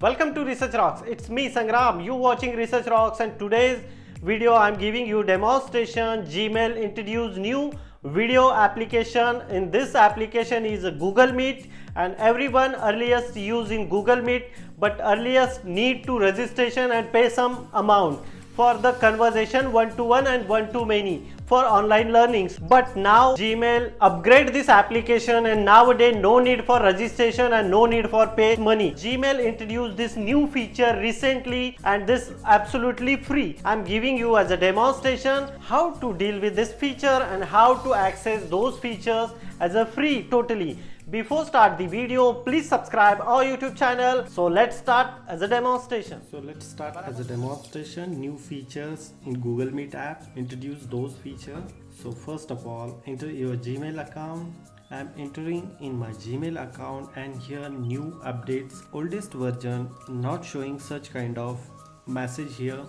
Welcome to Research Rocks. It's me Sangram. You watching Research Rocks, and today's video I'm giving you demonstration. Gmail introduced new video application. In this application is a Google Meet, and everyone earliest using Google Meet, but earliest need to registration and pay some amount for the conversation one-to-one and one-to-many for online learnings. But now Gmail upgrade this application, and nowadays no need for registration and no need for pay money. Gmail introduced this new feature recently, and this absolutely free. I'm giving you as a demonstration how to deal with this feature and how to access those features as a free totally. Before start the video, please subscribe our YouTube channel. So let's start as a demonstration. So let's start as a demonstration. New features in Google Meet app. Introduce those features. So first of all, enter your Gmail account. I'm entering in my Gmail account, and here new updates. Oldest version not showing such kind of message here,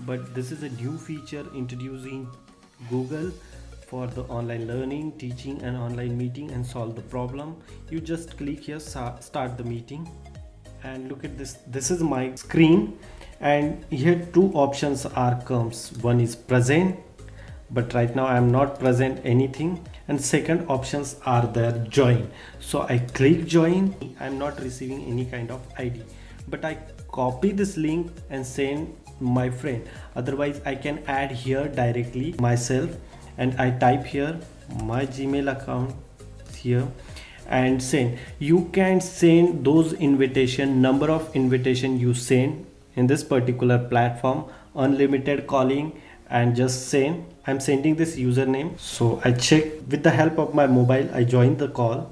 but this is a new feature introducing Google for the online learning, teaching and online meeting and solve the problem. You just click here, start the meeting, and look at this. This is my screen, and here two options are comes. One is present, but right now I am not present anything, and second options are there, join. So I click join. I'm not receiving any kind of ID, but I copy this link and send my friend. Otherwise I can add here directly myself, and I type here my Gmail account here and send. You can send those invitation, number of invitation you send in this particular platform, unlimited calling, and just send. I'm sending this username. So I check with the help of my mobile. I join the call.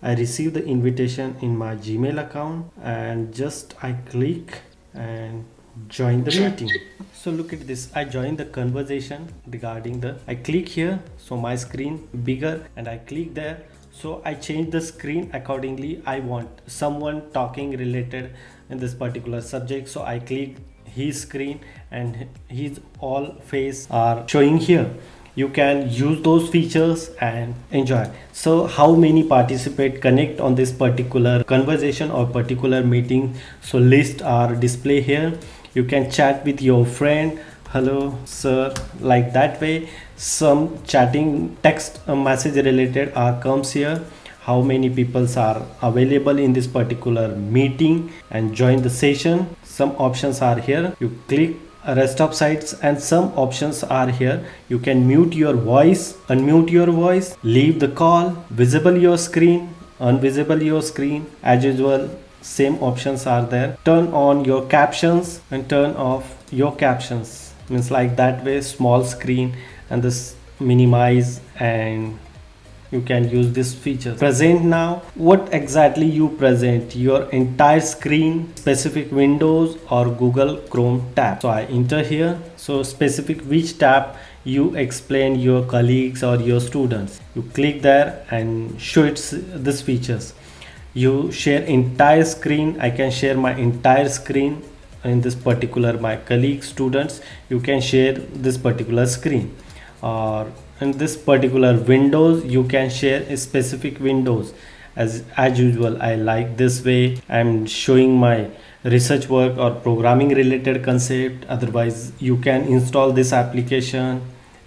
I receive the invitation in my Gmail account, and just I click and join the meeting. So look at this. I join the conversation regarding the, I click here, so my screen bigger, and I click there. So I change the screen accordingly. I want someone talking related in this particular subject, so I click his screen, and his all face are showing here. You can use those features and enjoy. So how many participate connect on this particular conversation or particular meeting? So list are display here. You can chat with your friend, hello sir, like that way. Some chatting text message related are comes here. How many people are available in this particular meeting, and join the session. Some options are here. You click rest of sites, and some options are here. You can mute your voice, unmute your voice, leave the call, visible your screen, unvisible your screen. As usual, same options are there. Turn on your captions and turn off your captions, means like that way, small screen, and this minimize, and you can use this feature. Present now, what exactly you present? Your entire screen, specific Windows or Google Chrome tab. So I enter here. So specific which tab you explain your colleagues or your students. You click there and show it this features. You share entire screen. I can share my entire screen in this particular my colleague students. You can share this particular screen, or in this particular Windows you can share a specific Windows. As usual, I like this way. I'm showing my research work or programming related concept. Otherwise you can install this application,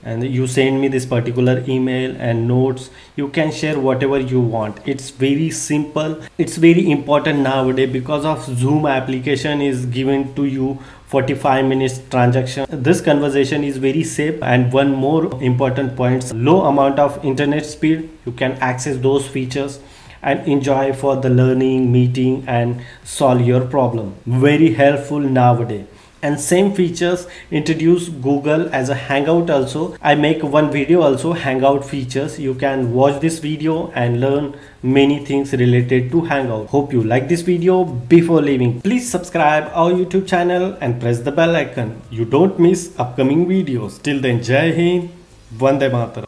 and you send me this particular email and notes. You can share whatever you want. It's very simple. It's very important nowadays because of Zoom application is given to you 45 minutes transaction. This conversation is very safe. And one more important point, low amount of internet speed. You can access those features and enjoy for the learning, meeting, and solve your problem. Very helpful nowadays. And same features introduce Google as a Hangout also. I make one video also, Hangout features. You can watch this video and learn many things related to Hangout. Hope you like this video. Before leaving, please subscribe our YouTube channel and press the bell icon. You don't miss upcoming videos. Till then, Jai Hind, Vande Mataram.